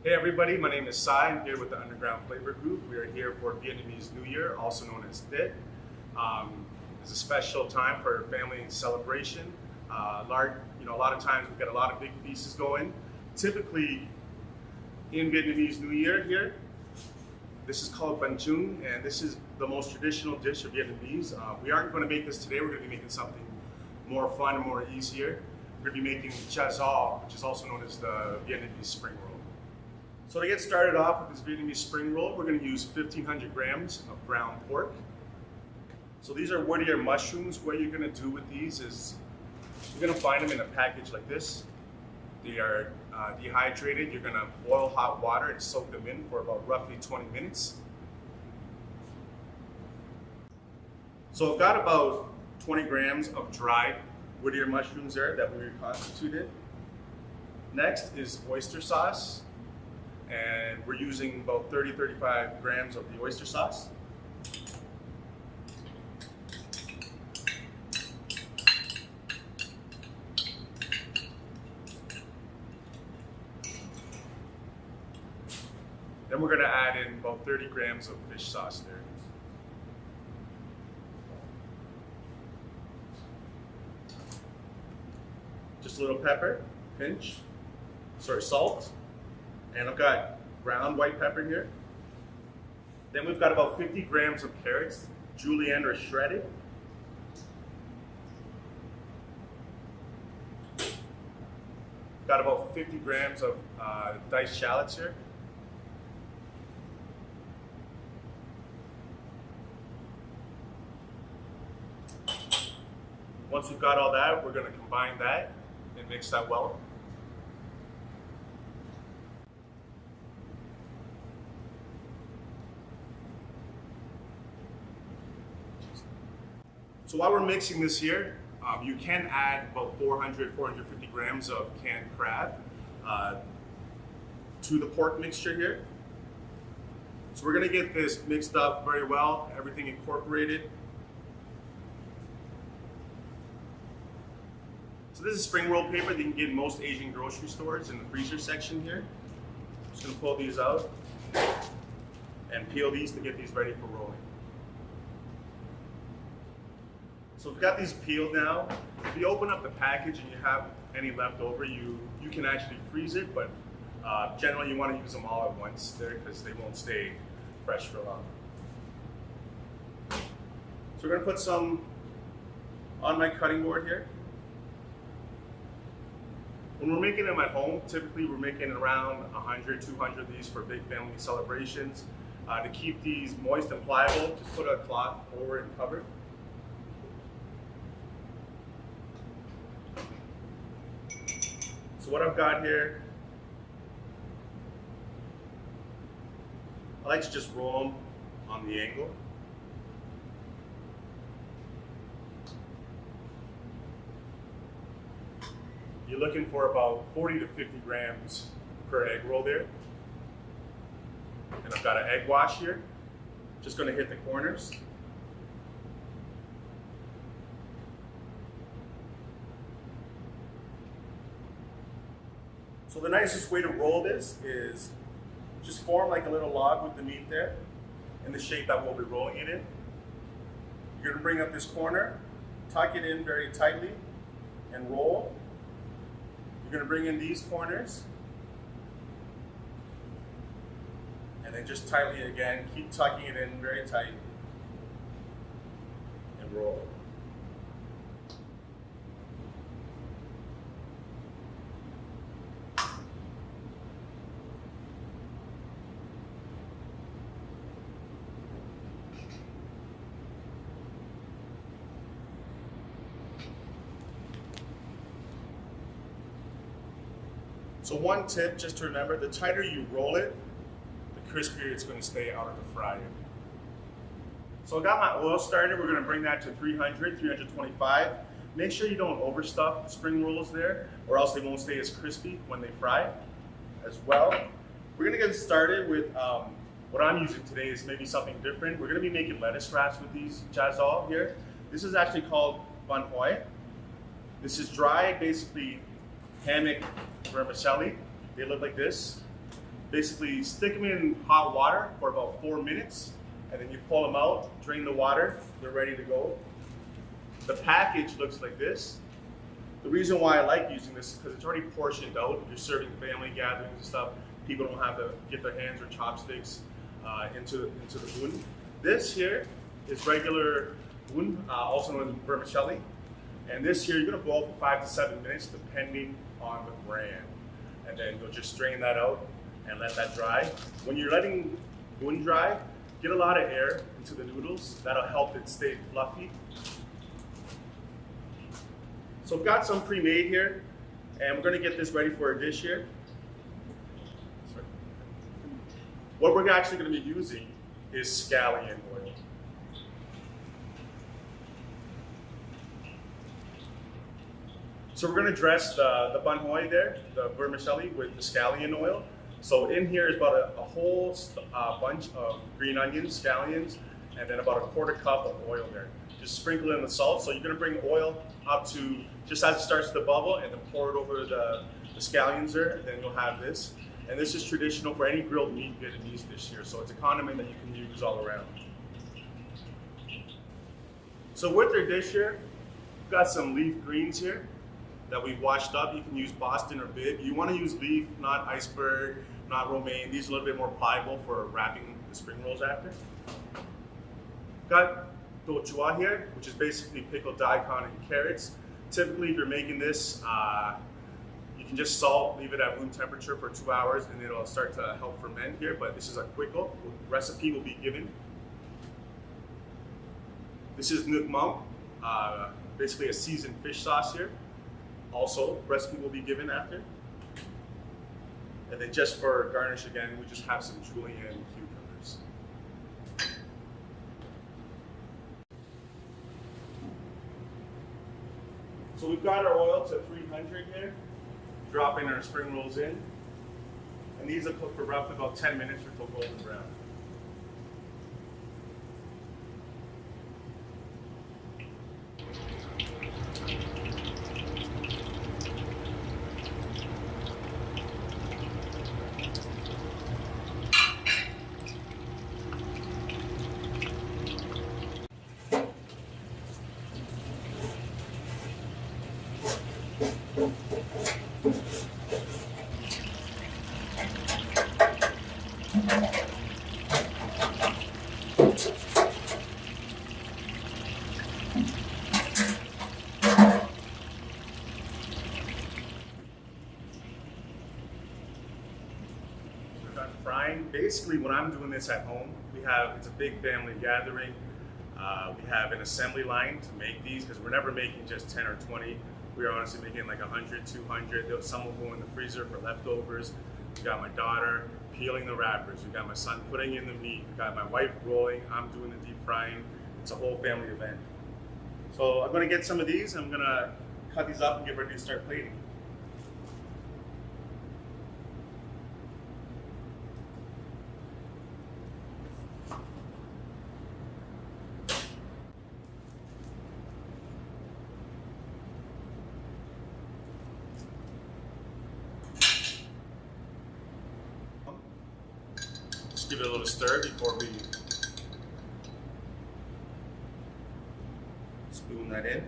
Hey everybody, my name is Sai. I'm here with the Underground Flavor Group. We are here for Vietnamese New Year, also known as Tết. It's a special time for family celebration. A lot of times we get a lot of big feasts going. Typically, in Vietnamese New Year here, this is called bánh chưng, and this is the most traditional dish of Vietnamese. We aren't going to make this today. We're going to be making something more fun and more easier. We're going to be making chả giò, which is also known as the Vietnamese spring roll. So to get started off with this Vietnamese spring roll, we're going to use 1,500 grams of ground pork. So these are wood ear mushrooms. What you're going to do with these is you're going to find them in a package like this. They are dehydrated. You're going to boil hot water and soak them in for about roughly 20 minutes. So I've got about 20 grams of dried wood ear mushrooms there that we reconstituted. Next is oyster sauce. And we're using about 30-35 grams of the oyster sauce. Then we're going to add in about 30 grams of fish sauce there. Just a little pepper, pinch, salt. And I've got ground white pepper here. Then we've got about 50 grams of carrots, julienne or shredded. Got about 50 grams of diced shallots here. Once we've got all that, we're going to combine that and mix that well. So while we're mixing this here, you can add about 450 grams of canned crab to the pork mixture here. So we're gonna get this mixed up very well, everything incorporated. So this is spring roll paper that you can get in most Asian grocery stores in the freezer section here. I'm just gonna pull these out and peel these to get these ready for rolling. So we've got these peeled now. If you open up the package and you have any left over, you can actually freeze it, but generally you want to use them all at once there because they won't stay fresh for long. So we're going to put some on my cutting board here. When we're making them at home, typically we're making around 100, 200 of these for big family celebrations. To keep these moist and pliable, just put a cloth over it and cover it. So what I've got here, I like to just roll them on the angle. You're looking for about 40 to 50 grams per egg roll there. And I've got an egg wash here. Just going to hit the corners. So the nicest way to roll this is just form like a little log with the meat there in the shape that we'll be rolling it in. You're gonna bring up this corner, tuck it in very tightly and roll. You're gonna bring in these corners and then just tightly again, keep tucking it in very tight and roll. So one tip, just to remember, the tighter you roll it, the crispier it's going to stay out of the fryer. So I got my oil started. We're going to bring that to 300, 325. Make sure you don't overstuff the spring rolls there, or else they won't stay as crispy when they fry as well. We're going to get started with what I'm using today is maybe something different. We're going to be making lettuce wraps with these chả giò here. This is actually called bánh hoài. This is dry, basically hammock vermicelli. They look like this. Basically, stick them in hot water for about 4 minutes, and then you pull them out, drain the water, they're ready to go. The package looks like this. The reason why I like using this is because it's already portioned out. If you're serving family gatherings and stuff, people don't have to get their hands or chopsticks into the bun. This here is regular bun, also known as vermicelli. And this here, you're gonna boil for 5 to 7 minutes, depending on the brand. And then you'll just strain that out and let that dry. When you're letting bun dry, get a lot of air into the noodles. That'll help it stay fluffy. So I've got some pre-made here, and we're gonna get this ready for a dish here. Sorry. What we're actually gonna be using is scallion oil. So we're gonna dress the bun hoi there, the vermicelli, with the scallion oil. So in here is about a whole bunch of green onions, scallions, and then about a 1/4 cup of oil there. Just sprinkle in the salt. So you're gonna bring oil up to just as it starts to bubble, and then pour it over the scallions there, and then you'll have this. And this is traditional for any grilled meat Vietnamese dish here. So it's a condiment that you can use all around. So with our dish here, we've got some leaf greens here that we've washed up. You can use Boston or Bib. You want to use leaf, not iceberg, not romaine. These are a little bit more pliable for wrapping the spring rolls after. Got do chua here, which is basically pickled daikon and carrots. Typically, if you're making this, you can just salt, leave it at room temperature for 2 hours, and it'll start to help ferment here. But this is a quick recipe will be given. This is nuoc mong, basically a seasoned fish sauce here. Also, recipe will be given after. And then just for garnish again, we just have some julienne cucumbers. So we've got our oil to 300 here. Dropping our spring rolls in. And these will cook for roughly about 10 minutes or till golden brown. Frying. Basically, when I'm doing this at home, it's a big family gathering. We have an assembly line to make these because we're never making just 10 or 20. We're honestly making like 100, 200. Some will go in the freezer for leftovers. We got my daughter peeling the wrappers. We got my son putting in the meat. We got my wife rolling. I'm doing the deep frying. It's a whole family event. So I'm going to get some of these. I'm going to cut these up and get ready to start plating. Just give it a little stir before we spoon that in.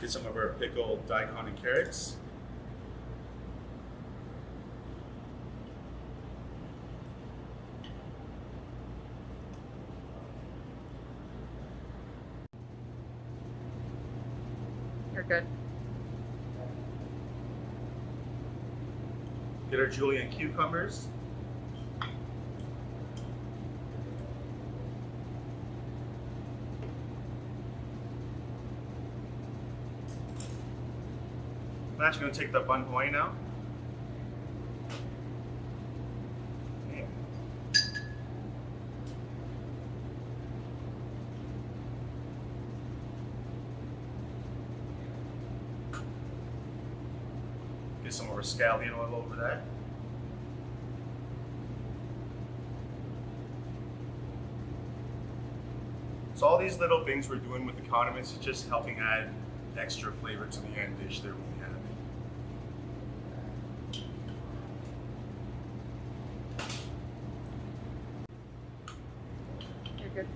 Get some of our pickled daikon and carrots. You're good. Get our julienne cucumbers. I'm actually going to take the bun hoi now. Okay. Get some more scallion oil over that. So all these little things we're doing with the condiments is just helping add extra flavor to the end dish that we have. You're good.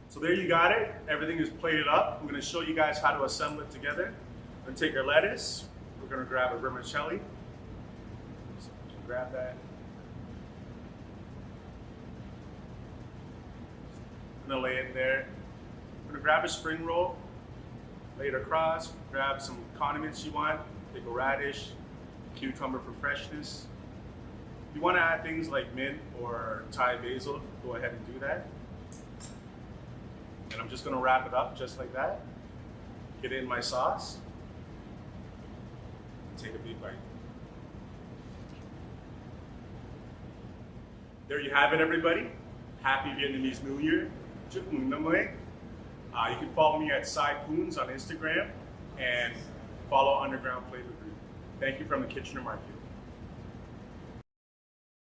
So there you got it. Everything is plated up. I'm going to show you guys how to assemble it together. We're going to take our lettuce. We're going to grab a vermicelli. So grab that. I'm going to lay it there. We're going to grab a spring roll, lay it across, grab some condiments you want, take a radish, cucumber for freshness. If you want to add things like mint or Thai basil, go ahead and do that. And I'm just going to wrap it up just like that. Get it in my sauce. Take a big bite. There you have it, everybody. Happy Vietnamese New Year. Chúc mừng năm mới. You can follow me at Sai Poons on Instagram and follow Underground Flavor Group. Thank you from the Kitchener Market.